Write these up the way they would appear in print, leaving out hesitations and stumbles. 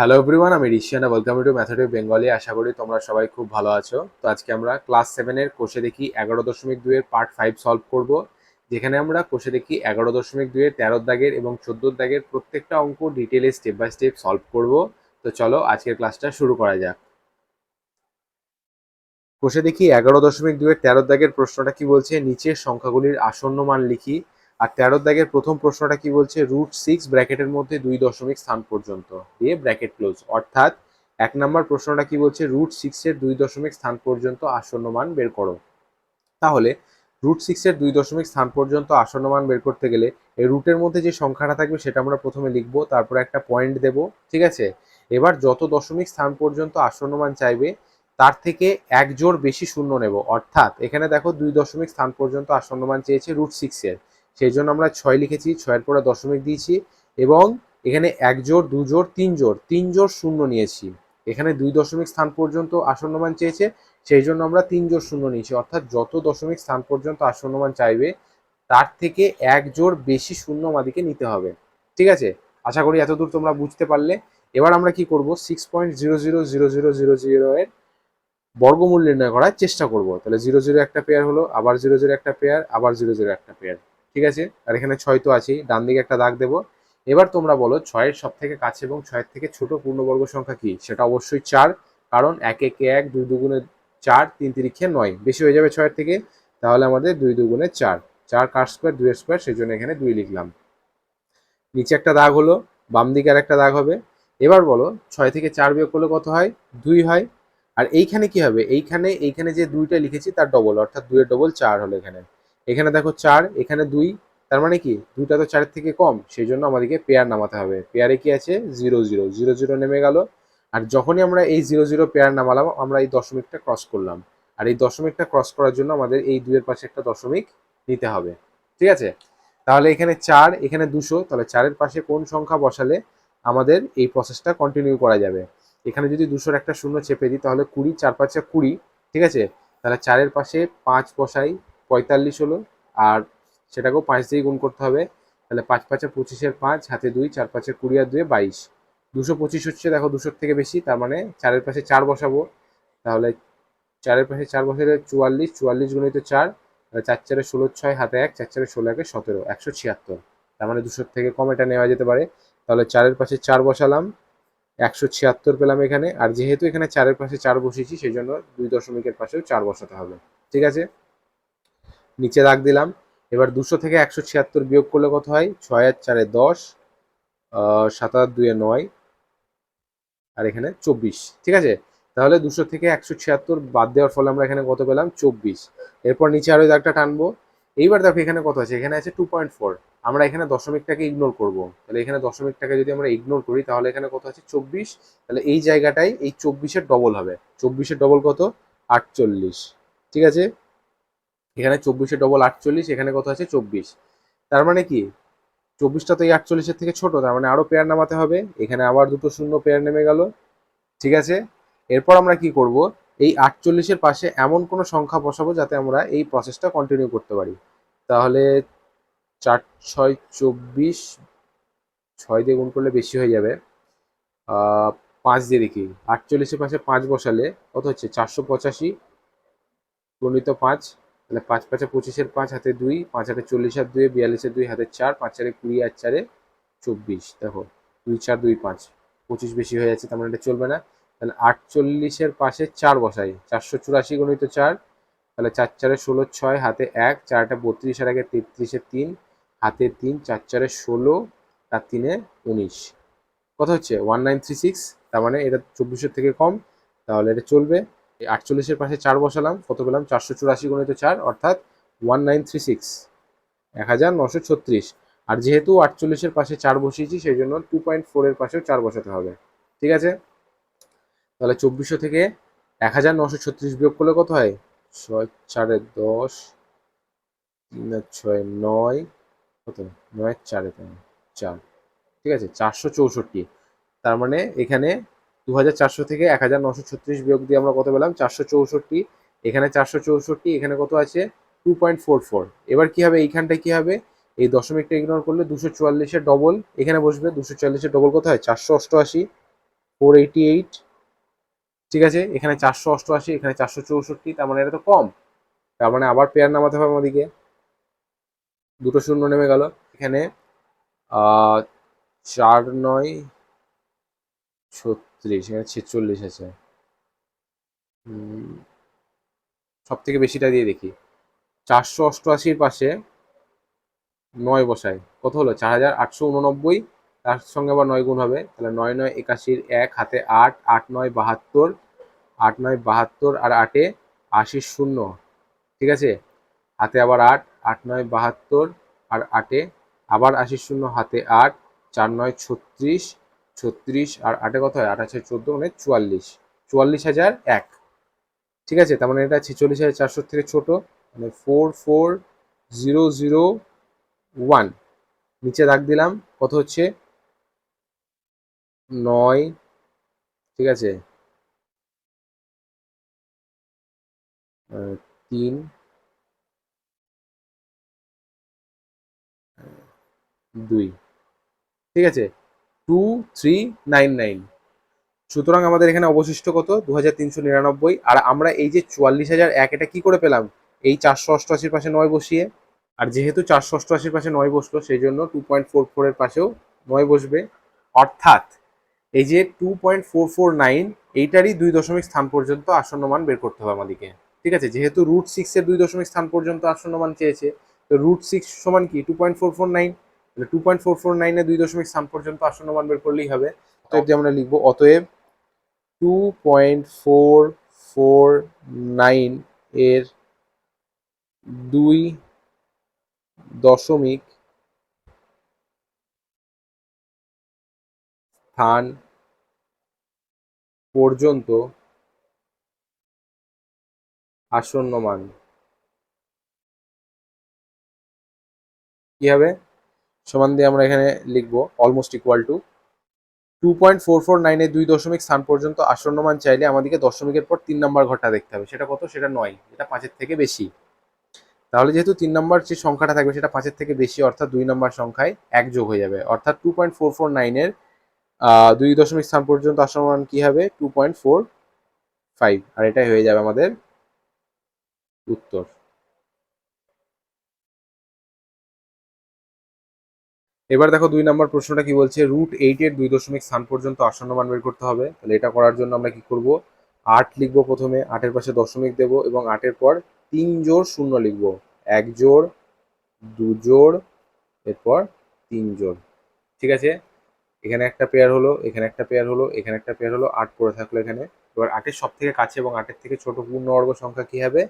Hello everyone, আমি Rishiana. Welcome to mathematic Bengali. আশা করি তোমরা সবাই খুব ভালো আছো। তো আজকে আমরা ক্লাস 7-এর কোষে দেখি 11.2 এর পার্ট 5 সলভ করব, যেখানে আমরা কোষে দেখি 11.2 এর 13 দাগের এবং 14 দাগের প্রত্যেকটা অঙ্ক ডিটেলে স্টেপ বাই স্টেপ সলভ করব। তো চলো আজকের ক্লাসটা শুরু করা যাক। কোষে দেখি 11.2 এর 13 দাগের প্রশ্নটা কি বলছে, নিচের সংখ্যাগুলির আসন্ন মান লিখি। আর 13 দাগের প্রথম প্রশ্নটা কি বলছে, √6 ব্র্যাকেটের মধ্যে 2 দশমিক স্থান পর্যন্ত দিয়ে ব্র্যাকেট ক্লোজ। অর্থাৎ 1 নম্বর প্রশ্নটা কি বলছে, √6 এর 2 দশমিক স্থান পর্যন্ত আসন্ন মান বের করো। তাহলে √6 এর 2 দশমিক স্থান পর্যন্ত আসন্ন মান বের করতে গেলে এই রুটের মধ্যে যে সংখ্যাটা থাকবে সেটা আমরা প্রথমে লিখবো, তারপরে একটা পয়েন্ট দেব। ঠিক আছে, এবার যত দশমিক স্থান পর্যন্ত আসন্ন মান চাইবে তার থেকে এক জোড় বেশি শূন্য নেব। অর্থাৎ এখানে দেখো 2 দশমিক স্থান পর্যন্ত আসন্ন মান চেয়েছে √6 এর, সেই জন্য আমরা 6 লিখেছি, 6-এর পরে দশমিক দিয়েছি এবং এখানে এক জোড়, দু জোড়, তিন জোড় শূন্য নিয়েছি। এখানে 2 দশমিক স্থান পর্যন্ত আসন্ন মান চেয়েছে, সেই জন্য আমরা 3 জোড় শূন্য নিয়েছি। অর্থাৎ যত দশমিক স্থান পর্যন্ত আসন্ন মান চাইবে তার থেকে এক জোড় বেশি শূন্য আমাদেরকে নিতে হবে। ঠিক আছে, আশা করি এতদূর তোমরা বুঝতে পারলে। এবার আমরা কি করব, 6.000000 এর বর্গমূল নির্ণয় করার চেষ্টা করব। তাহলে 00 একটা পেয়ার হলো, আবার 00 একটা পেয়ার, আবার 00 একটা পেয়ার। ঠিক আছে, আর এখানে 6 তো আছেই, ডান দিকে একটা দাগ দেবো। এবার তোমরা বলো 6-এর সব থেকে কাছে এবং 6-এর থেকে ছোট পূর্ণবর্গ সংখ্যা কি? সেটা অবশ্যই 4, কারণ 1 একে 1, 2 দুগুণে 4, 3 তিরিখে 9, বেশি হয়ে যাবে 6-এর থেকে। তাহলে আমাদের 2 দুগুণে 4, 4 কার স্কোয়ার 2 এর স্কোয়ার, সেই জন্য এখানে 2 লিখলাম। নিচে একটা দাগ হলো, বাম দিকে আর একটা দাগ হবে। এবার বলো 6 থেকে 4 বিয়োগ করলে কত হয়? 2 হয়। আর এইখানে কি হবে, এইখানে যে 2টা লিখেছি তার ডবল, অর্থাৎ 2 এর ডবল 4 হলো এখানে। এখানে দেখো 4, এখানে 2, তার মানে কি 2টা তো 4-এর থেকে কম, সেই জন্য আমাদেরকে পেয়ার নামাতে হবে। পেয়ারে কি আছে? 0 0 0 0 নেমে গেল। আর যখনই আমরা এই 0 0 পেয়ার নামালাম, আমরা এই দশমিকটা ক্রস করলাম। আর এই দশমিকটা ক্রস করার জন্য আমাদের এই 2 এর পাশে একটা দশমিক নিতে হবে। ঠিক আছে, তাহলে এখানে 4, এখানে 200, তাহলে 4-এর পাশে কোন সংখ্যা বসালে আমাদের এই প্রসেসটা কন্টিনিউ করা যাবে? এখানে যদি 200-র একটা শূন্য চেপে দিই তাহলে 20, 4 5 20। ঠিক আছে, তাহলে 4-এর পাশে 5 বসাই, 45 হলো। আর সেটাকেও 5 দিয়ে গুণ করতে হবে। তাহলে 5 5 25-এর 5, হাতে 2, 4 5 20 আর 2 22। 225 হচ্ছে, দেখো 200-র থেকে বেশি, তার মানে 4-এর পাশে 4 বসাবো। তাহলে 4-এর পাশে 4 বসালে 44, 44 গুণিত 4, 4 4 16, 6 হাতে 1, 4 4 16 1 17, 176। তার মানে 200-র থেকে কম এটা নেওয়া যেতে পারে। তাহলে 4-এর পাশে 4 বসালাম, 176 পেলাম এখানে। আর যেহেতু এখানে 4-এর পাশে 4 বসিয়েছি, সেই জন্য 2 দশমিকের পাশেও 4 বসাতে হবে। ঠিক আছে, নিচে দাগ দিলাম। এবার 200 থেকে 176 বিয়োগ করলে কত হয়? 6 আর 4 10, 7 আর 2 9, আর এখানে 24। ঠিক আছে, তাহলে 200 থেকে 176 বাদ দেওয়ার ফলে আমরা এখানে কত পেলাম? 24। এরপর নিচে আরো দাগটা টানবো। এইবার দেখো এখানে কত আছে, এখানে আছে 2.4। আমরা এখানে দশমিকটাকে ইগনোর করব। তাহলে এখানে দশমিকটাকে যদি আমরা ইগনোর করি তাহলে এখানে কত আছে? 24। তাহলে এই জায়গাটায় এই 24-এর ডবল হবে। 24-এর ডবল কত? 48। ঠিক আছে, এখানে 24-এর ডবল 48, এখানে কত আছে? 24। তার মানে কি 24টা তো এই 48-এর থেকে ছোট, তার মানে আরো পেয়ার নামাতে হবে। এখানে আবার দুটো শূন্য পেয়ার নেমে গেল। ঠিক আছে, এরপর আমরা কি করব, এই 48-এর পাশে এমন কোনো সংখ্যা বসাবো যাতে আমরা এই প্রসেসটা কন্টিনিউ করতে পারি। তাহলে 4 6 24, 6 দিয়ে গুণ করলে বেশি হয়ে যাবে। 5 দিয়ে দেখি, 48-এর পাশে 5 বসালে কত হচ্ছে? 485 গুণিত 5। তাহলে 5 5 25-এর 5, হাতে 2, 5 হাতে 40 আর 2, 42-এর 2, হাতে 4, 5 4 20 আর 4 24। দেখো 2 4 2 5, 25 বেশি হয়ে যাচ্ছে, তার মানে এটা চলবে না। তাহলে 48-এর পাশে 4 বসাই, 484 গুণিত 4। তাহলে 4 4 16, 6 হাতে 1, 4টা 32 আর 1 33-এর 3, হাতে 3, 4 4 16 আর 3 19। কত হচ্ছে? 1936। তার মানে এটা 24-এর থেকে কম, তাহলে এটা চলবে। এই 48-এর পাশে 4 বসালাম, কত পেলাম? 484 গুণিত 4, অর্থাৎ 1936, 1936। আর যেহেতু 48-এর পাশে 4 বসিয়েছি, সেই জন্য 2.4 এর পাশেও 4 বসাতে হবে। ঠিক আছে, তাহলে 2400 থেকে 1936 বিয়োগ করলে কত হয়? 6 4 10, 3 আর 6 9, কত? 9 4 4। ঠিক আছে, 464। তার মানে এখানে 2400 থেকে 1936 বিয়োগ দিয়ে আমরা কত পেলাম? 464। এখানে 464, এখানে কত আছে? 2.44। এবার কি হবে, এইখানটায় কি হবে? এই দশমিকটা ইগনোর করলে 244-এর ডবল এখানে বসবে। 244-এর ডবল কত হয়? 488। 488, ঠিক আছে। এখানে 488, এখানে 464, তার মানে এটা তো কম, তার মানে আবার পেয়ার নামাতে হবে আমাদেরকে, দুটো শূন্য নেমে গেল। এখানে 4 9 36, এখানে 46 আছে। সব থেকে বেশিটা দিয়ে দেখি, 488-র পাশে 9 বসাই, কত হলো? 4889, তার সঙ্গে আবার 9 গুণ হবে, তাহলে 9 9 81, 1 হাতে 8, 8 9 72, 8 9 72 আর 8-এ 80 শূন্য, ঠিক আছে। হাতে আবার 8, 8 9 72 আর 8-এ আবার 80 শূন্য, হাতে 8, 4 9 36, 36 আর 8-এ কত হয়? 8 আছে 14, মানে 44, 44,001, ঠিক আছে। তার মানে এটা 46,400 থেকে ছোট, মানে 44001। নিচে দাগ দিলাম, কত হচ্ছে? 9, ঠিক আছে, 3 2, ঠিক আছে, 2399। সুতরাং আমাদের এখানে অবশিষ্ট কত? 2399। আর আমরা এই যে 44,001, এটা কি করে পেলাম? এই 488-র পাশে 9 বসিয়ে। আর যেহেতু 488-র পাশে 9 বসলো, সেই জন্য 2.44 এর পাশেও 9 বসবে। অর্থাৎ এই যে 2.449, এইটারই 2 দশমিক স্থান পর্যন্ত আসন্ন মান বের করতে হবে আমাদেরকে, ঠিক আছে। যেহেতু √6 এর 2 দশমিক স্থান পর্যন্ত আসন্ন মান চেয়েছে, তো √6 সমান কি? 2.449, তাহলে 2.449-এ 2 দশমিক স্থান পর্যন্ত আসন্ন মান বের করলেই হবে। অতএব যে আমরা লিখবো, অতএব 2.449 এর 2 দশমিক স্থান পর্যন্ত আসন্ন মান কি হবে? সমান দিয়ে আমরা এখানে লিখবো অলমোস্ট ইকুয়াল টু 2.449-এর 2 দশমিক স্থান পর্যন্ত আসন্ন মান চাইলে আমাদেরকে দশমিকের পর 3 নম্বর ঘরটা দেখতে হবে। সেটা কত? সেটা 9, এটা 5-এর থেকে বেশি। তাহলে যেহেতু 3 নম্বর যে সংখ্যাটা থাকবে সেটা 5-এর থেকে বেশি, অর্থাৎ 2 নম্বর সংখ্যায় 1 যোগ হয়ে যাবে। অর্থাৎ 2.449-এর 2 দশমিক স্থান পর্যন্ত আসন্ন মান কি হবে? 2.45, আর এটাই হয়ে যাবে আমাদের উত্তর। এবার দেখো 2 নম্বর প্রশ্নটা কি বলছে? √8-এর 2 দশমিক স্থান পর্যন্ত আসন্ন মান বের করতে হবে। তাহলে এটা করার জন্য আমরা কি করব? 8 লিখবো প্রথমে, 8-এর পাশে দশমিক দেবো এবং 8-এর পর 3 জোড় শূন্য লিখবো। 1 জোড়, 2 জোড়, এরপর 3 জোড়, ঠিক আছে। এখানে একটা পেয়ার হলো, এখানে একটা পেয়ার হলো, এখানে একটা পেয়ার হলো, 8 পড়ে থাকলো এখানে। এবার 8-এর সব থেকে কাছে এবং 8-এর থেকে ছোট পূর্ণবর্গ সংখ্যা কি হবে?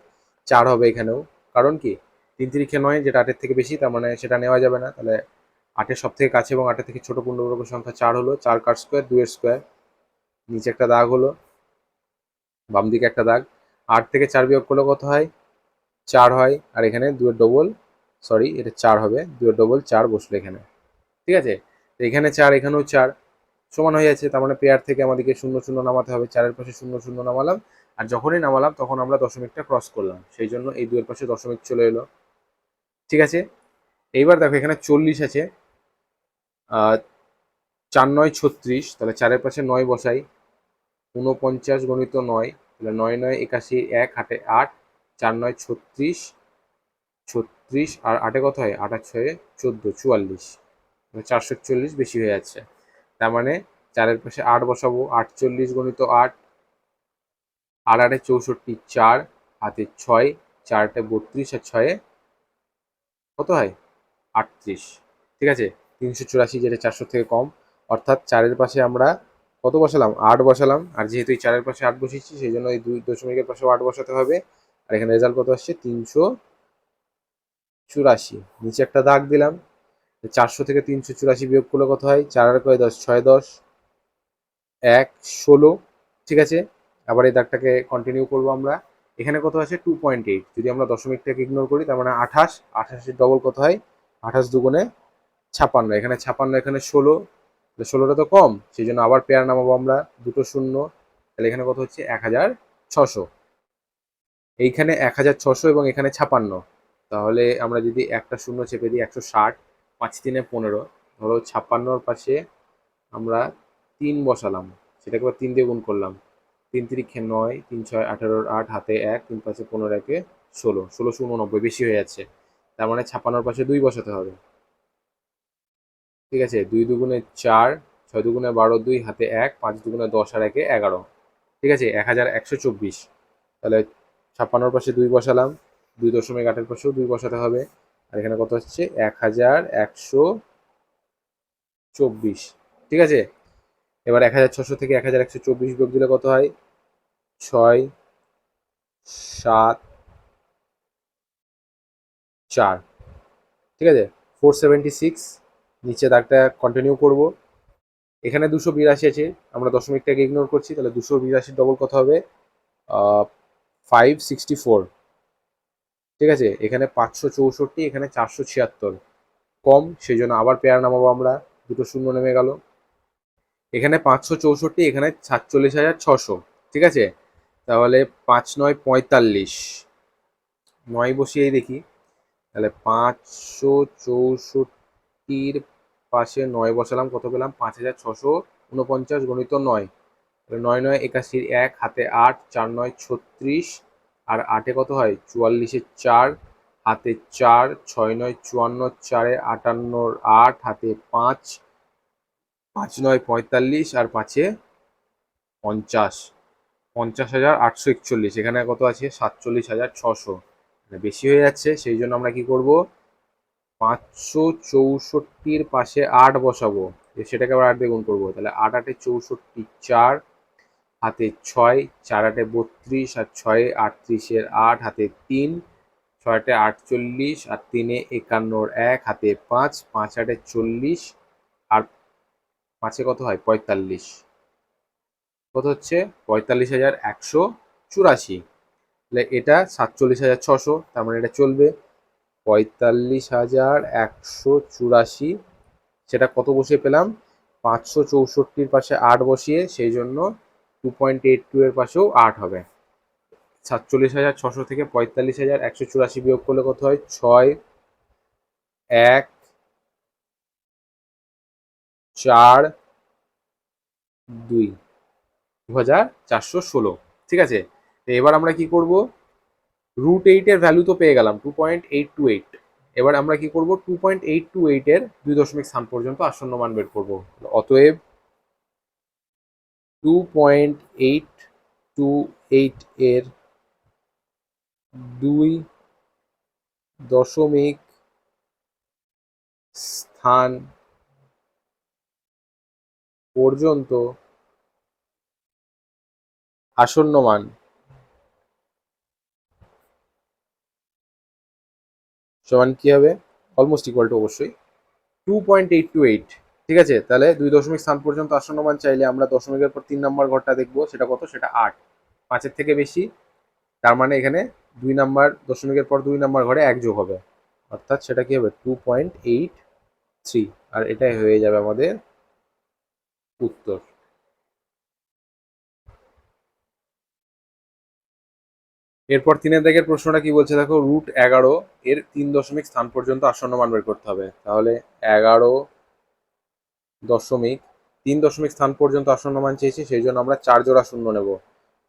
4 হবে এখানেও। কারণ কি? 3 3 9, যেটা 8-এর থেকে বেশি, তার মানে সেটা নেওয়া যাবে না। তাহলে 8-এর সব থেকে কাছে এবং 8-এর থেকে ছোট পূর্ণবর্গ সংখ্যা 4 হলো। 4 কার স্কোয়ার? 2 এর স্কোয়ার। নিচে একটা দাগ হলো, বাম দিকে একটা দাগ। 8 থেকে 4 বিয়োগ করলে কত হয়? 4 হয়। আর এখানে 2 এর ডবল, সরি এটা 4 হবে, 2 এর ডবল 4 বসলো এখানে, ঠিক আছে। তো এখানে 4, এখানেও 4, সমান হয়ে যাচ্ছে। তার মানে পেয়ার থেকে আমাদেরকে 0 0 নামাতে হবে। 4-এর পাশে 0 0 নামালাম, আর যখনই নামালাম তখন আমরা দশমিকটা ক্রস করলাম, সেই জন্য এই 2-এর পাশে দশমিক চলে এলো, ঠিক আছে। এইবার দেখো এখানে 40 আছে, 4 9 36, তাহলে 4-এর পাশে 9 বসাই, 49 গণিত 9, তাহলে 9 9 81, 1 হাতে 8, 4 9 36, 36 আর 8-এ কত হয়? 8 আর 6 14, 44, 440 বেশি হয়ে যাচ্ছে। তার মানে 4-এর পাশে 8 বসাবো, 48 গণিত 8, 8 8-এ 64, 4 হাতে 6, 4-টে 32 আর 6-এ কত হয়? 38, ঠিক আছে। 384, যেটা 400 থেকে কম। অর্থাৎ 4-এর পাশে আমরা কত বসালাম? 8 বসালাম, আর যেহেতু এই 4-এর পাশে 8 বসিয়েছি, সেই জন্য এই 2 দশমিকের পাশেও 8 বসাতে হবে। আর এখানে রেজাল্ট কত আসছে? 384। নিচে একটা দাগ দিলাম, 400 থেকে 384 বিয়োগ করলে কত হয়? 4 আর কয় 10, 6 10, 1 16, ঠিক আছে। আবার এই দাগটাকে কন্টিনিউ করবো আমরা। এখানে কত আছে? 2.8। যদি আমরা দশমিকটাকে ইগনোর করি, তার মানে 28, 28-এর ডবল কত হয়? 28 দুগুণে 56, এখানে 56, এখানে 16, 16টা তো কম, সেই জন্য আবার পেয়ার নামাবো আমরা, দুটো শূন্য। তাহলে এখানে কত হচ্ছে? 1600। এইখানে 1600 এবং এখানে 56, তাহলে আমরা যদি একটা শূন্য চেপে দিই, 160, 5 3 15, ধরো 56-র পাশে আমরা 3 বসালাম, সেটাকে আবার 3 দিয়ে গুণ করলাম। 3 তিরিক্ষে 9, 3 6 18, 8 হাতে 1, 3 5 15, 1 16, 16 89 বেশি হয়ে যাচ্ছে। তার মানে 56 পাশে 2 বসাতে হবে। ঠিক আছে, 2 দুগুণে 4, 6 দুগুণে 12, 2 হাতে 1, 5 দুগুণে 10 আর 1 11। ঠিক আছে, 1124। তাহলে 56 পাশে 2 বসালাম, 2.8 পাশেও 2 বসাতে হবে। আর এখানে কত হচ্ছে 1124। ঠিক আছে, এবার 1600 থেকে 1124 বিয়োগ দিলে কত হয়? 6 7 4। ঠিক আছে, 476। নিচে দাগটা কন্টিনিউ করব। এখানে 282 আছে, আমরা দশমিকটাকে ইগনোর করছি, তাহলে 282 ডবল কত হবে? 564। ঠিক আছে, এখানে 564, এখানে 476, কম, সেই জন্য আবার পেয়ার নামাবো আমরা, দুটো শূন্য নেমে গেল। এখানে 564, এখানে 47,600। ঠিক আছে, তাহলে 5 9 45, 9 বসিয়েই দেখি। তাহলে 564 পাশে 9 বসালাম, কত পেলাম? 5,649 গণিত 9। 9 9 81, 1 হাতে 8, 4 9 36, আর 8-এ কত হয়? 44-এ 4 হাতে 4, 6 9 54, 4-এ 58, 8 হাতে 5, 5 9 45, আর 5-এ 50, 50,841। এখানে কত আছে? 47,600। বেশি হয়ে যাচ্ছে, সেই জন্য আমরা কি করব? 564 পাশে 8 বসাবো, সেটাকে আবার 8 দিয়ে গুণ করবো। তাহলে 8 8-এ 64, 4 হাতে 6, 4 8-এ 32, আর 6-এ 38-এর 8 হাতে 3, 6 8-এ 48, আর 3-এ 51, 1 হাতে 5, 5 8-এ 40, আর 5-এ কত হয়? 45। কত হচ্ছে? 45,184। তাহলে এটা 47,600, তার মানে এটা চলবে। 45,184, সেটা কত বসিয়ে পেলাম? 564 পাশে 8 বসিয়ে, সেই জন্য 2.82 এর পাশেও 8 হবে। 47,600 থেকে 45,184 বিয়োগ করলে কত হয়? 6 1 4 2, 2,416। ঠিক আছে, তো এবার আমরা কি করব? √8 এর ভ্যালু তো পেয়ে গেলাম, 2.828। এবার আমরা কি করব? 2.828 এর 2 দশমিক স্থান পর্যন্ত আসন্ন মান বের করব। অতএব 2.828 এর 2 দশমিক স্থান পর্যন্ত আসন্ন মান সমান কি হবে? অলমোস্ট ইকুয়াল টু, অবশ্যই 2.828। ঠিক আছে, তাহলে 2 দশমিক স্থান পর্যন্ত আসন্ন মান চাইলে আমরা দশমিকের পর 3 নম্বর ঘরটা দেখবো, সেটা কত? সেটা 8, 5-এর থেকে বেশি। তার মানে এখানে 2 নাম্বার দশমিকের পর 2 নাম্বার ঘরে 1 যোগ হবে, অর্থাৎ সেটা কি হবে? 2.83। আর এটাই হয়ে যাবে আমাদের উত্তর। এরপর 3-এর দাগের প্রশ্নটা কি বলছে দেখো, √11 এর 3 দশমিক স্থান পর্যন্ত আসন্ন মান বের করতে হবে। তাহলে 11.3 স্থান পর্যন্ত আসন্ন মান চেয়েছি, সেই জন্য আমরা 4 জোড়া শূন্য নেব।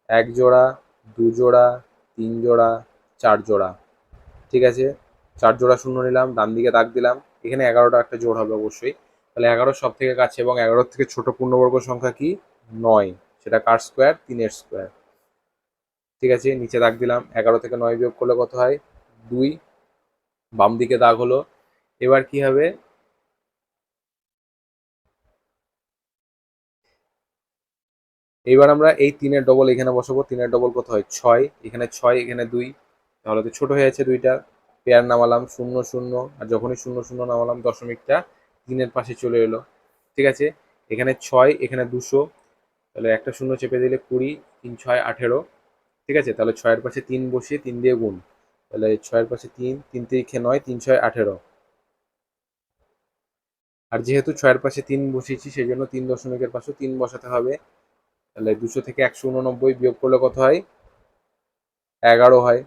1 জোড়া, 2 জোড়া, 3 জোড়া, 4 জোড়া। ঠিক আছে, 4 জোড়া শূন্য নিলাম, ডান দিকে দাগ দিলাম। এখানে 11টা একটা জোড় হবে অবশ্যই। তাহলে 11 সব থেকে কাছে এবং 11 থেকে ছোট পূর্ণবর্গ সংখ্যা কি? 9। সেটা কার স্কোয়ার? 3-এর স্কোয়ার। ঠিক আছে, নিচে দাগ দিলাম। 11 থেকে 9 বিয়োগ করলে কত হয়? 2। বাম দিকে দাগ হলো। এবার কি হবে? এইবার আমরা এই 3-এর ডবল এখানে বসাবো। 3-এর ডবল কত হয়? 6। এখানে 6, এখানে 2, তাহলে তো ছোট হয়ে যাচ্ছে দুইটা। পেয়ার নামালাম 0 0, আর যখনই 0 0 নামালাম দশমিকটা 3-এর পাশে চলে এলো। ঠিক আছে, এখানে 6, এখানে 200, তাহলে একটা শূন্য চেপে দিলে 20, 3 6 18। ঠিক আছে, তাহলে 6-এর পাশে 3 বসিয়ে 3 দিয়ে গুণ। তাহলে 6-এর পাশে 3, 3 তিরিখে 9, 3 6 18। আর যেহেতু 6-এর পাশে 3 বসিয়েছি, সেই জন্য 3 দশমিকের পাশে 3 বসাতে হবে। তাহলে 200 থেকে 189 বিয়োগ করলে কত হয়? 11 হয়।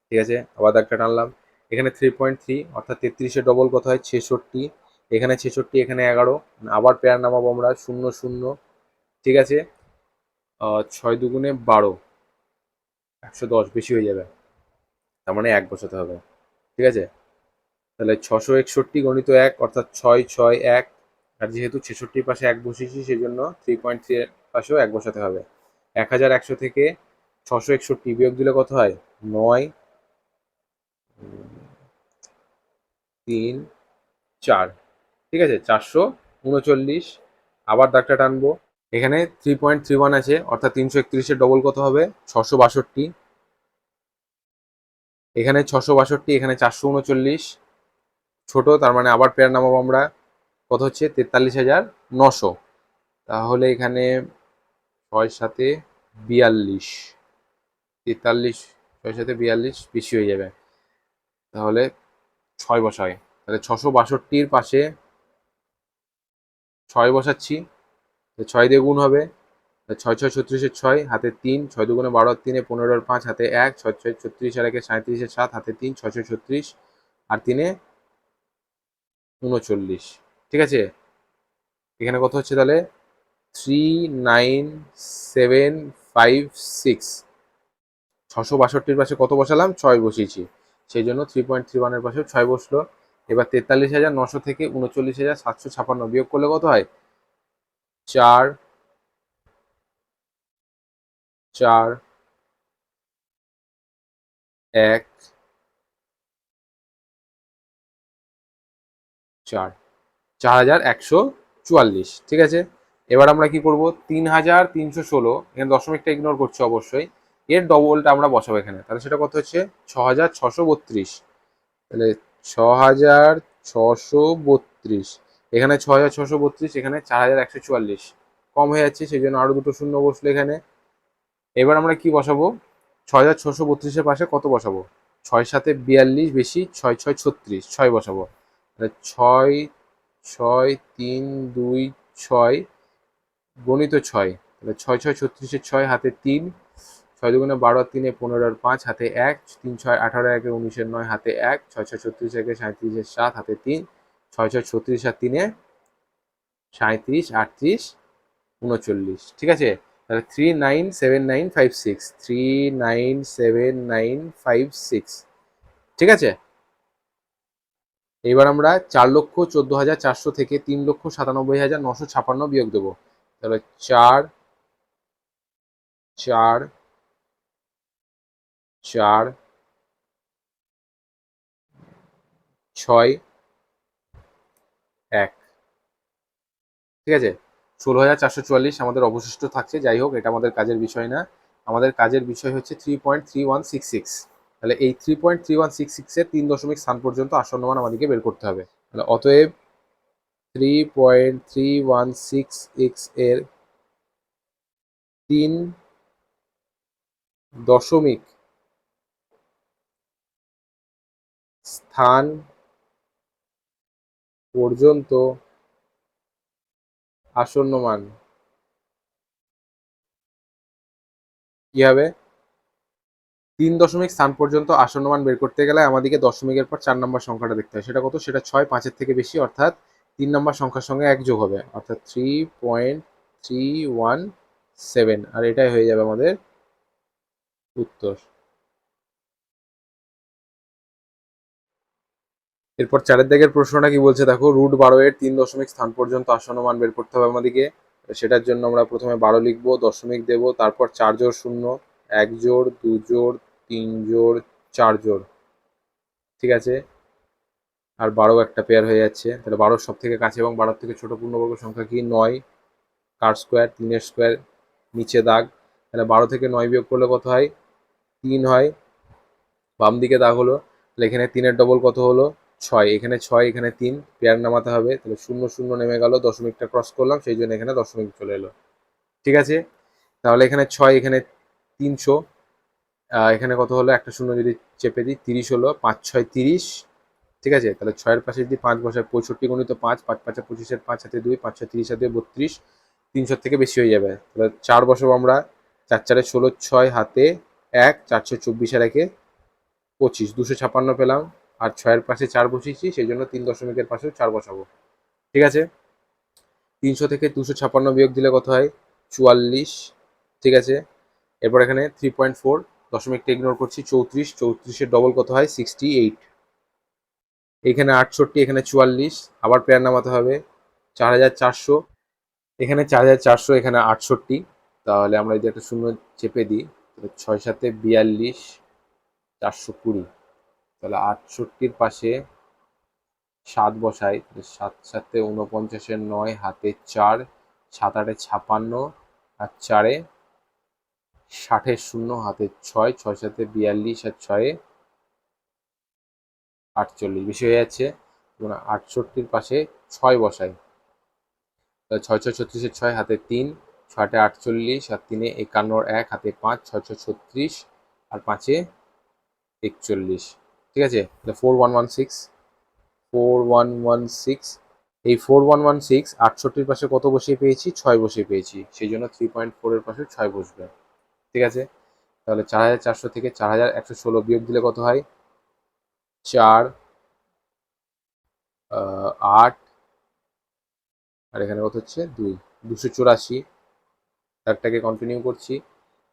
ঠিক আছে, আবার একটা টানলাম। এখানে 3.3, অর্থাৎ 33-এর ডবল কত হয়? 66। এখানে 66, এখানে 11। আবার পেয়ার নামাবো আমরা 0 0, ঠিক আছে। 6 × 2 = 12, 110 বেশি হয়ে যাবে, তার মানে 1 বসাতে হবে। ঠিক আছে, তাহলে 661 × 1 অর্থাৎ 661, আর যেহেতু 66 পাশে 1 বসিয়েছি সেই জন্য 3.3 এর পাশেও 1 বসাতে হবে। 1100 থেকে 661 বিয়োগ দিলে কত হয়? 9, 3, 4। ঠিক আছে, 439। আবার দাগটা টানবো, এখানে 3.31 আছে, অর্থাৎ 331-এর ডবল কত হবে? 662। এখানে 662, এখানে 439, ছোট, তার মানে আবার পেয়ার নামাবো আমরা। কত হচ্ছে? 43,900। তাহলে এখানে 6 × 7 = 42, 43, 6 × 7 = 42 বেশি হয়ে যাবে, তাহলে 6 বসাই। তাহলে 662-র পাশে 6 বসাচ্ছি, 6 দিয়ে গুণ হবে, 6 × 6 = 36, 6 হাতে 3, 6 × 2 = 12, 3 15, 5 হাতে 1, 6 × 6 = 36, আর 1 37, 7 হাতে 3, 6 × 36, আর 3 39। ঠিক আছে, এখানে কত হচ্ছে তাহলে? 39756। 662-র পাশে কত বসালাম? 6 বসিয়েছি, সেই জন্য 3.31 এর পাশে 6 বসলো। এবার 43,900 থেকে 39,756 বিয়োগ করলে কত হয়? 4, 4, 1, 4, 4144। ঠিক আছে, এবার আমরা কি করব? 3316, এখানে দশমিকটা ইগনোর করছি অবশ্যই, এর ডবলটা আমরা বসাবো এখানে, তাহলে সেটা কত হচ্ছে? 6632। তাহলে 6632, এখানে 6632, এখানে 4144, কম হয়ে যাচ্ছে, সেই জন্য আরো দুটো শূন্য বসলো এখানে। এবার আমরা কি বসাবো? 6632-এর পাশে কত বসাবো? 6 × 7 = 42, বেশি 6 × 6 = 36, 6 বসাবো। তাহলে 6, 6, 3, 2, 6 গণিত 6, তাহলে 6 × 6 = 36, 6 হাতে 3, 6 × 2 = 12, 3 15, 5 হাতে 1, 3 × 6 = 18, 1 19, 9 হাতে 1, 6 × 6 = 36, 1 37, 7 হাতে 3, 6 × 6 = 36, আর 3 37, 38, 39। ঠিক আছে, তাহলে 397956, 397956। ঠিক আছে, এবার আমরা 4,14,400 থেকে 3,97,956 বিয়োগ দেবো। তাহলে 4, 4, 4, 6, 1। ঠিক আছে, 16,444 আমাদের অবশিষ্ট থাকছে। যাই হোক, এটা আমাদের কাজের বিষয় না, আমাদের কাজের বিষয় হচ্ছে 3.3166। তাহলে এই 3.3166 এর 3 দশমিক স্থান পর্যন্ত আসন্ন মান আমাদেরকে বের করতে হবে। তাহলে অতএব 3.3166 এর 3 দশমিক স্থান পর্যন্ত আসন্ন মান কি হবে? 3 দশমিক স্থান পর্যন্ত আসন্ন মান বের করতে গেলে আমাদেরকে দশমিকের পর 4 নম্বর সংখ্যাটা দেখতে হয়। সেটা কত? সেটা 6, 5-এর থেকে বেশি, অর্থাৎ 3 নম্বর সংখ্যার সঙ্গে 1 যোগ হবে, অর্থাৎ 3.317, আর এটাই হয়ে যাবে আমাদের উত্তর। এরপর 4-এর দাগের প্রশ্নটা কি বলছে দেখো, √12 এর 3 দশমিক স্থান পর্যন্ত আসন্ন মান বের করতে হবে আমাদেরকে। সেটার জন্য আমরা প্রথমে 12 লিখবো, দশমিক দেবো, তারপর 4 জোড় 0, 1 জোড়, 2 জোড়, 3 জোড়, 4 জোড়। ঠিক আছে, আর 12 একটা পেয়ার হয়ে যাচ্ছে, তাহলে 12 সব থেকে কাছে এবং 12 থেকে ছোট পূর্ণবর্গ সংখ্যা কি? 9, কার স্কোয়ার, 3-এর স্কোয়ার, নিচে দাগ। তাহলে 12 থেকে 9 বিয়োগ করলে কত হয়? 3 হয়, বাম দিকে দাগ হলো। তাহলে এখানে 3-এর ডবল কত হলো? 6, এখানে 6, এখানে 3, পেয়ার নামাতে হবে, তাহলে 0 0 নেমে গেল, দশমিকটা ক্রস করলাম, সেই জন্য এখানে দশমিক চলে এলো। ঠিক আছে, তাহলে এখানে 6, এখানে 300, এখানে কত হলো? একটা শূন্য যদি চেপে দিই, 30 হলো, 5 6 30। ঠিক আছে, তাহলে 6-এর পাশে যদি 5 বসায়, 65 × 5, 5 5 25, 5 হাতে 2, 5 6 30, হাতে 32, 300 থেকে বেশি হয়ে যাবে। তাহলে 4 বসাবো আমরা, 4 4 16, 6 হাতে 1, 4 6 24, আর 1 25, 256 পেলাম, আর 6-এর পাশে 4 বসিয়েছি, সেই জন্য 3 দশমিকের পাশেও 4 বসাবো। ঠিক আছে, 300 থেকে 256 বিয়োগ দিলে কত হয়? 44, ঠিক আছে। এরপর এখানে 3.4, দশমিকটা ইগনোর করছি, 34, 34-এর ডবল কত হয় 68, এখানে 68, এখানে 44, আবার পেয়ার নামাতে হবে 4400, এখানে 4400, এখানে 68, তাহলে আমরা যদি একটা শূন্য চেপে দিই, 6 7 42, 420, তাহলে 68-র পাশে 7 বসাই, 7 7 49, 9 হাতে 4, 7 8 56, আর 4 60, 0 হাতে 6, 6 7 42, আর 6 48, বেশি হয়ে যাচ্ছে। 68-র পাশে 6 বসাই, 6 6 36, 6 হাতে 3, 6 8 48, আর 3 51, 1 হাতে 5, 6 6 36, আর 5 41, ঠিক আছে। 4116, 4116, এই 4116 68-র পাশে কত বসিয়ে পেয়েছি, 6 বসিয়ে পেয়েছি, সেই জন্য 3.4-এর পাশে 6 বসবে, ঠিক আছে। তাহলে 4400 থেকে 4116 বিয়োগ দিলে কত হয়, 4 8, আর এখানে কত হচ্ছে 2, 284, একটাকে কন্টিনিউ করছি,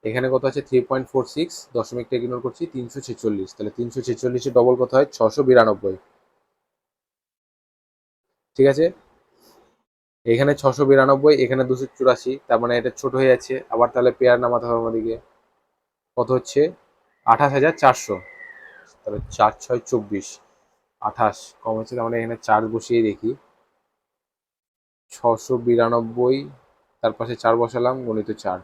এখানে কত আছে 3.46, দশমিকটা ইগনোর করছি, 346, তাহলে 346-এর ডবল কত হয় 692, ঠিক আছে। এখানে 692, এখানে 284, তার মানে এটা ছোট হয়ে যাচ্ছে, আবার তাহলে পেয়ার নামাতে হবে আমাদেরকে, কত হচ্ছে 28400, তাহলে 4 6 24, 28 কম হচ্ছে, তার মানে এখানে 4 বসিয়ে দেখি, 692, তার পাশে 4 বসালাম, গণিত 4,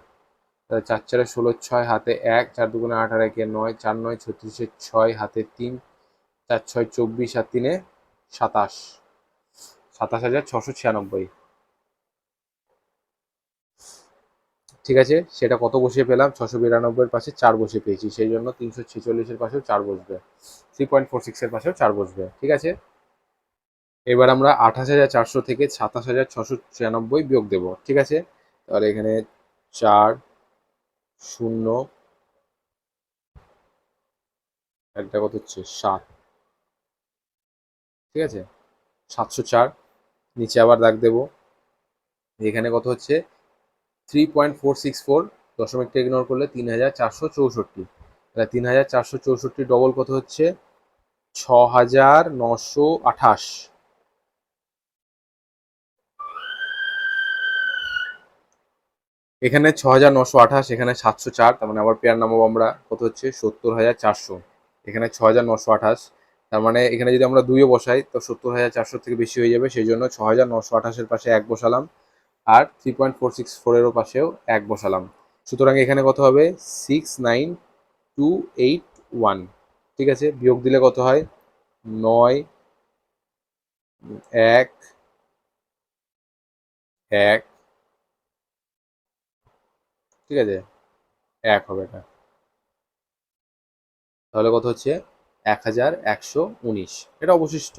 তাহলে 4 4 16, 6 হাতে 1, 4 2 8 আর 1 9, 4 9 36, 6 হাতে 3, 4 6 24, আর 3 27, 27696, ঠিক আছে। সেটা কত বসিয়ে পেলাম, 692-এর পাশে 4 বসিয়ে পেয়েছি, সেই জন্য 346-এর পাশেও 4 বসবে, 3.46-এর পাশেও 4 বসবে, ঠিক আছে। এবার আমরা 28400 থেকে 27696 বিয়োগ দেবো, ঠিক আছে। তাহলে এখানে 4 0, একটা কত হচ্ছে 7, ঠিক আছে, 704, নিচে আবার দাগ দেবো, এখানে কত হচ্ছে 3.464, দশমিকটা ইগনোর করলে 3464, তাহলে 3464 ডবল কত হচ্ছে 6928, এখানে 6928, এখানে 704, তার মানে আবার পেয়ার নামাবো আমরা, কত হচ্ছে 70400, এখানে 6928, তার মানে এখানে যদি আমরা 2ও বসাই তো 70400 থেকে বেশি হয়ে যাবে, সেই জন্য 6928-এর পাশে 1 বসালাম, আর 3.464-এরও পাশেও 1 বসালাম, সুতরাং এখানে কত হবে 69281, ঠিক আছে। বিয়োগ দিলে কত হয় 9 1 1, ঠিক আছে, 1 হবে এটা, তাহলে কত হচ্ছে 1119, এটা অবশিষ্ট।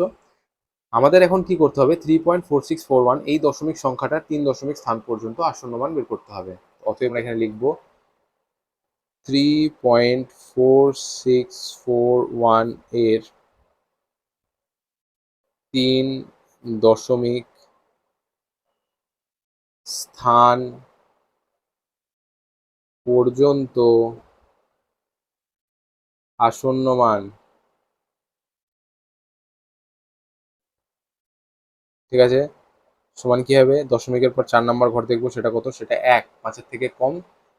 আমাদের এখন কি করতে হবে, 3.4641 এই দশমিক সংখ্যাটা 3 দশমিক স্থান পর্যন্ত আসন্ন মান বের করতে হবে, অতএব আমরা এখানে লিখবো 3.4641 এর 3 দশমিক স্থান পর্যন্ত আসন্ন মান, ঠিক আছে, সমান কি হবে, দশমিকের পর 4 নাম্বার ঘর দেখবো, সেটা কত, সেটা 1, 5-এর থেকে কম,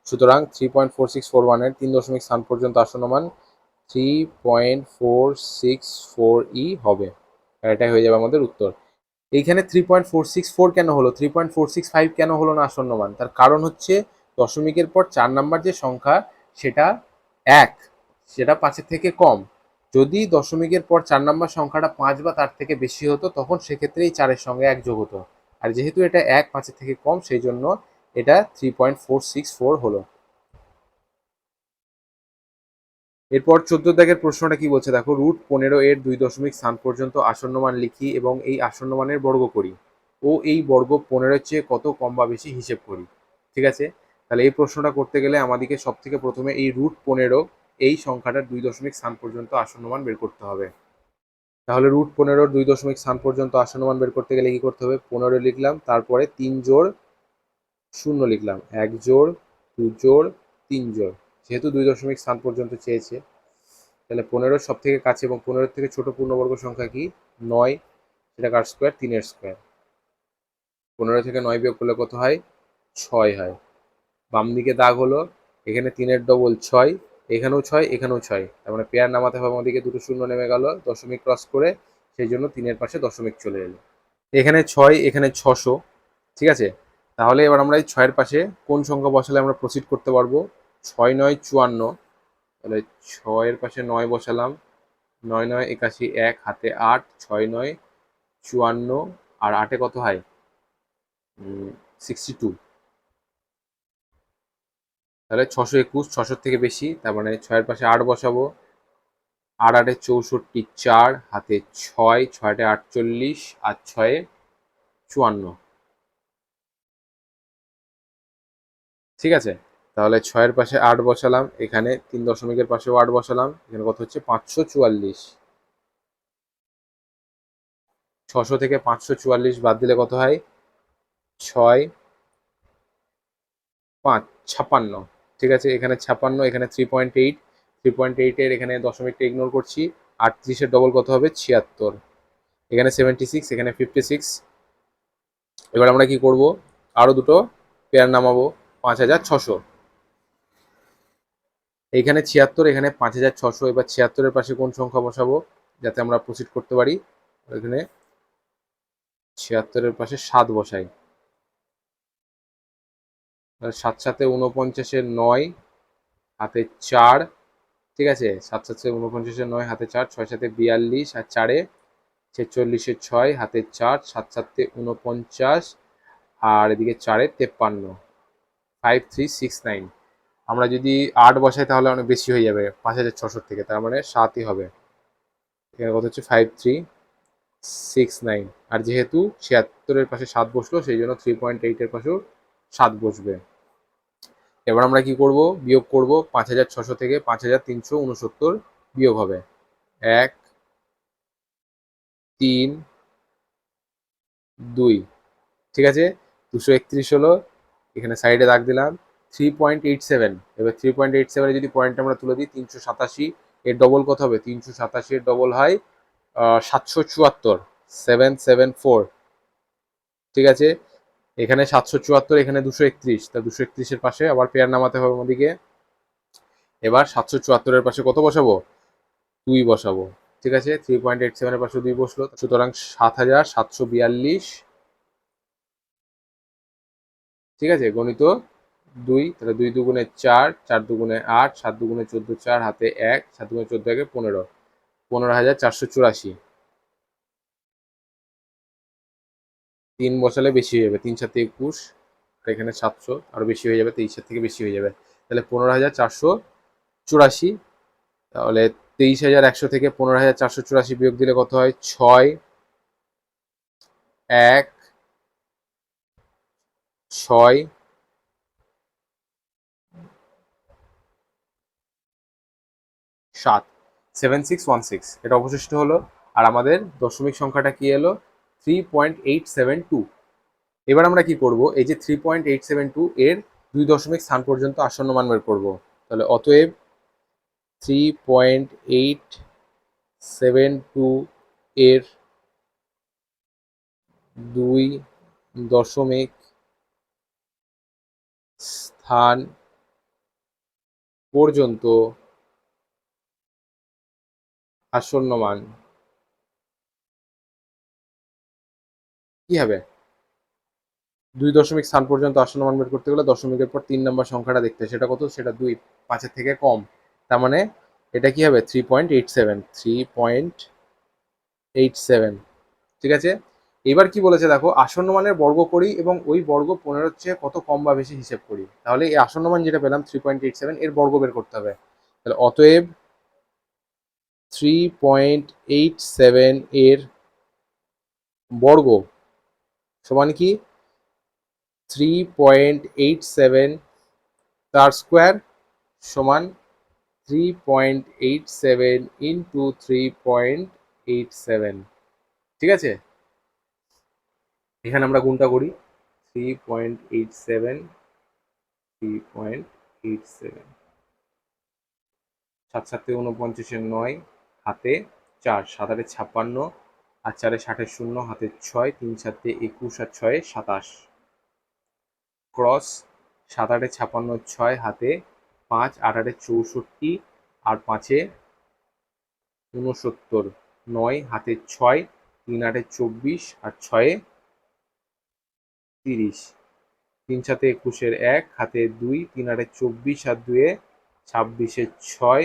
সুতরাং 3.4641 এর 3 দশমিক স্থান পর্যন্ত আসন্ন মান 3.464 হবে, আর এটাই হয়ে যাবে আমাদের উত্তর। এইখানে 3.464 কেন হলো, 3.465 কেন হলো না আসন্ন মান, তার কারণ হচ্ছে দশমিকের পর 4 নাম্বার যে সংখ্যা সেটা 1, সেটা 5-এর থেকে কম, যদি দশমিকের পর 4 নাম্বার সংখ্যাটা 5 বা তার থেকে বেশি হতো তখন সেক্ষেত্রে এই 4-এর সঙ্গে 1 যোগ হতো, আর যেহেতু এটা 1, 5-এর থেকে কম, সেই জন্য এটা 3.464 হলো। এরপর 14 দাগের প্রশ্নটা কি বলছে দেখো, √15 এর 2 দশমিক স্থান পর্যন্ত আসন্ন মান লিখি এবং এই আসন্ন মানের বর্গ করি ও এই বর্গ 15-এর চেয়ে কত কম বা বেশি হিসেব করি, ঠিক আছে। তাহলে এই প্রশ্নটা করতে গেলে আমাদেরকে সব থেকে প্রথমে এই √15 এই সংখ্যাটার 2 দশমিক স্থান পর্যন্ত আসন্ন মান বের করতে হবে। তাহলে √15-র 2 দশমিক স্থান পর্যন্ত আসন্ন মান বের করতে গেলে কি করতে হবে, 15 লিখলাম, তারপরে 3 জোড় শূন্য লিখলাম, 1 জোড় 2 জোড় 3 জোড়, যেহেতু 2 দশমিক স্থান পর্যন্ত চেয়েছে, তাহলে 15 সব থেকে কাছে এবং 15 থেকে ছোট পূর্ণবর্গ সংখ্যা কি? 9, সেটা কার স্কোয়ার? 3-এর স্কোয়ার। 15 থেকে 9 বিয়োগ করলে কত হয়? 6 হয়। বাম দিকে দাগ হলো, এখানে 3-এর ডবল 6, এখানেও 6, এখানেও 6, তার মানে পেয়ার নামাতে হবে আমাদেরকে, দুটো শূন্য নেমে গেল দশমিক ক্রস করে, সেই জন্য 3-এর পাশে দশমিক চলে এলো। এখানে 6, এখানে 600, ঠিক আছে। তাহলে এবার আমরা এই 6-এর পাশে কোন সংখ্যা বসালে আমরা প্রসিড করতে পারবো? 6 9 54, তাহলে 6-এর পাশে 9 বসালাম, 9 9 81, 1 হাতে 8, 6 9 54, আর 8-এ কত হয়? 62, তাহলে 621, 600 থেকে বেশি, তার মানে 6-এর পাশে 8 বসাবো, 8 8 64, 4 হাতে 6, 6 8 48, আর 6 54, ঠিক আছে। তাহলে 6-এর পাশে 8 বসালাম, এখানে 3 দশমিকের পাশেও 8 বসালাম, এখানে কত হচ্ছে? 544। 600 থেকে 544 বাদ দিলে কত হয়? 6 5 56, ঠিক আছে। এখানে 56, এখানে 3.8, 3.8 এর এখানে দশমিকটা ইগনোর করছি, 38-এর ডবল কত হবে? 76, এখানে 76, এখানে 56। এবার আমরা কি করব? আরো দুটো পেয়ার নামাবো, 5600, এইখানে 76, এখানে 5600। এবার 76-এর পাশে কোন সংখ্যা বসাবো যাতে আমরা প্রসিড করতে পারি? এখানে 76-এর পাশে 7 বসাই, 7 7 49, 9 হাতে 4, ঠিক আছে। 7 7 49, 9 হাতে 4, 6 7 42, আর 4-এ 46, 6 হাতে 4, 7 7 49, আর এদিকে 4-এ 53, 5369। আমরা যদি 8 বসাই তাহলে অনেক বেশি হয়ে যাবে 5600 থেকে, তার মানে 7ই হবে। এখানে কত হচ্ছে? 5369, আর যেহেতু 76-এর পাশে 7 বসলো, সেই জন্য 3.8-এর পাশেও 7 বসবে। এবার আমরা কি করব? বিয়োগ করব, 5600 থেকে 5369 বিয়োগ হবে 1 3 2, ঠিক আছে। 231 হলো, এখানে সাইডে দাগ দিলাম। 3.87, এবার 3.87-এ যদি পয়েন্ট আমরা তুলে দিই, 387, এর ডবল কত হবে? 387 এর ডবল হয় 774, 774, ঠিক আছে। এখানে 774, এখানে 231, তা 231-এর পাশে আবার পেয়ার নামাতে হবে আমাদেরকে। এবার 774-এর পাশে কত বসাবো? 2 বসাবো, ঠিক আছে। 3.87-এর পাশে 2 বসলো, সুতরাং 7742, ঠিক আছে, গণিত 2, তাহলে 2 দুগুণে 4, 4 দুগুণে 8, 7 দুগুণে 14, 4 হাতে 1, 7 দুগুণে 14 একে 15, 15484। 3 বসালে বেশি হয়ে যাবে, 3 7 21, এখানে 700, আরো বেশি হয়ে যাবে, 23-এর থেকে বেশি হয়ে যাবে, তাহলে 15484। তাহলে 23100 থেকে 15484 বিয়োগ দিলে কত হয়? 6 1 6 7, 7616, এটা অবশিষ্ট হলো। আর আমাদের দশমিক সংখ্যাটা কি এলো? 3.872। এবার আমরা কি করব? এই যে 3.872 এর 2 দশমিক স্থান পর্যন্ত আসন্ন মান বের করব। তাহলে অতএব 3.872 এর 2 দশমিক স্থান পর্যন্ত আসন্ন মান কি হবে? 2 দশমিক স্থান পর্যন্ত আসন্ন মান বের করতে গেলে দশমিকের পর 3 নম্বর সংখ্যাটা দেখতে, সেটা কত? সেটা 2, 5-এর থেকে কম, তার মানে এটা কি হবে? 3.87, 3.87, ঠিক আছে। এবার কি বলেছে দেখো, আসন্ন মানের বর্গ করি এবং ওই বর্গ 15-এর চেয়ে কত কম বা বেশি হিসেব করি। তাহলে এই আসন্ন মান যেটা পেলাম 3.87, এর বর্গ বের করতে হবে। তাহলে অতএব 3.87 এর বর্গ সমান কি? 3.87 তার স্কোয়ার সমান 3.87 ইন্টু 3.87, ঠিক আছে। এখানে আমরা গুণটা করি, 3.87 3.87 সাত সাতে 49 9 হাতে 4 7 8 56 আর 4 60 শূন্য হাতে 6 3 7 21 আর 6 27 ক্রস 7 8 56 6 হাতে 5 8 8 64 আর 5 69 9 হাতে 6 3 8 24 আর 6 30 3 7 21 1 হাতে 2 3 8 24 আর 2 26 6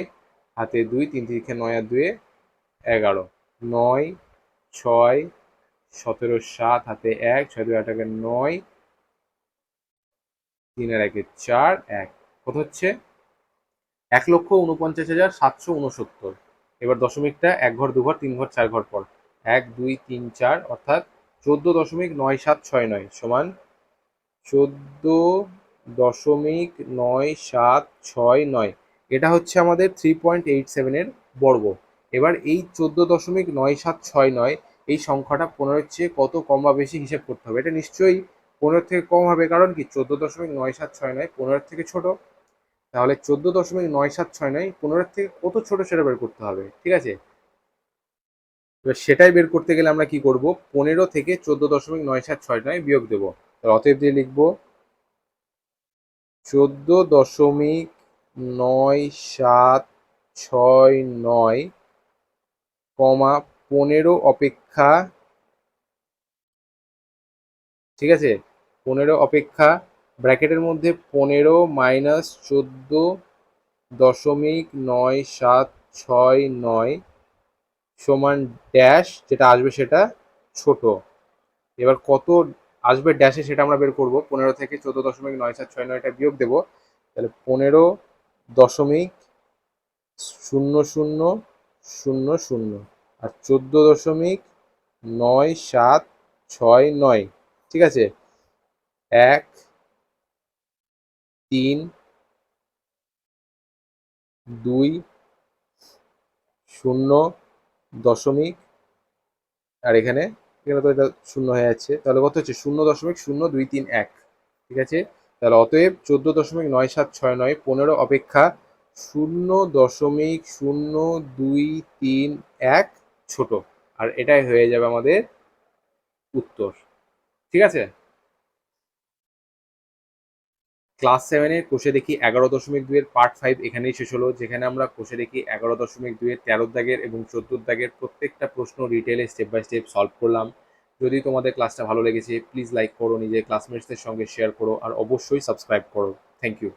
হাতে 2 3 3 9 আর 2 11 9 6 17 7 হাতে 1 6 2 8 9 3 আর 1 4 1 কত হচ্ছে 1,49,769। এবার দশমিকটা 1 ঘর 2 ঘর 3 ঘর 4 ঘর পর 1 2 3 4 অর্থাৎ 14.9769 সমান 14.9769। এটা হচ্ছে আমাদের 3.87 এর বর্গ। এবার এই 14.9769 এই সংখ্যাটা 15-এর চেয়ে কত কম বা বেশি হিসেব করতে হবে। এটা নিশ্চয়ই 15 থেকে কম হবে, কারণ কি 14.9769 15-এর থেকে ছোট। তাহলে 14.9769 15-এর থেকে কত ছোট সেটা বের করতে হবে, ঠিক আছে। এবার সেটাই বের করতে গেলে আমরা কি করব, 15 থেকে 14.9769 বিয়োগ দেবো। অতএব দিয়ে লিখবো 14.9769 কমা 15 অপেক্ষা, ঠিক আছে, 15 অপেক্ষা ব্র্যাকেটের মধ্যে 15 মাইনাস 14.9769 সমান ড্যাশ, যেটা আসবে সেটা ছোট। এবার কত আসবে ড্যাশে সেটা আমরা বের করবো। 15 থেকে 14.9769টা বিয়োগ দেবো, তাহলে 15.0000 আর 14.9769, ঠিক আছে। 1 3 2 0 দশমিক, আর এখানে এখানে তো এটা শূন্য হয়ে যাচ্ছে, তাহলে কত হচ্ছে 0.0231, ঠিক আছে। তাহলে অতএব 14.9769 15 অপেক্ষা 0.0231 ছোট। আর এটাই হয়ে যাবে আমাদের উত্তর, ঠিক আছে। ক্লাস 7-এর কোষে দেখি 11.2 পার্ট 5 এখানেই শেষ হলো, যেখানে আমরা কোষে দেখি 11.2 13 দাগের এবং 14 দাগের প্রত্যেকটা প্রশ্ন ডিটেলে স্টেপ বাই স্টেপ সলভ করলাম। যদি তোমাদের ক্লাসটা ভালো লেগেছে প্লিজ লাইক করো, নিজের ক্লাসমেটসদের সঙ্গে শেয়ার করো, আর অবশ্যই সাবস্ক্রাইব করো। Thank you.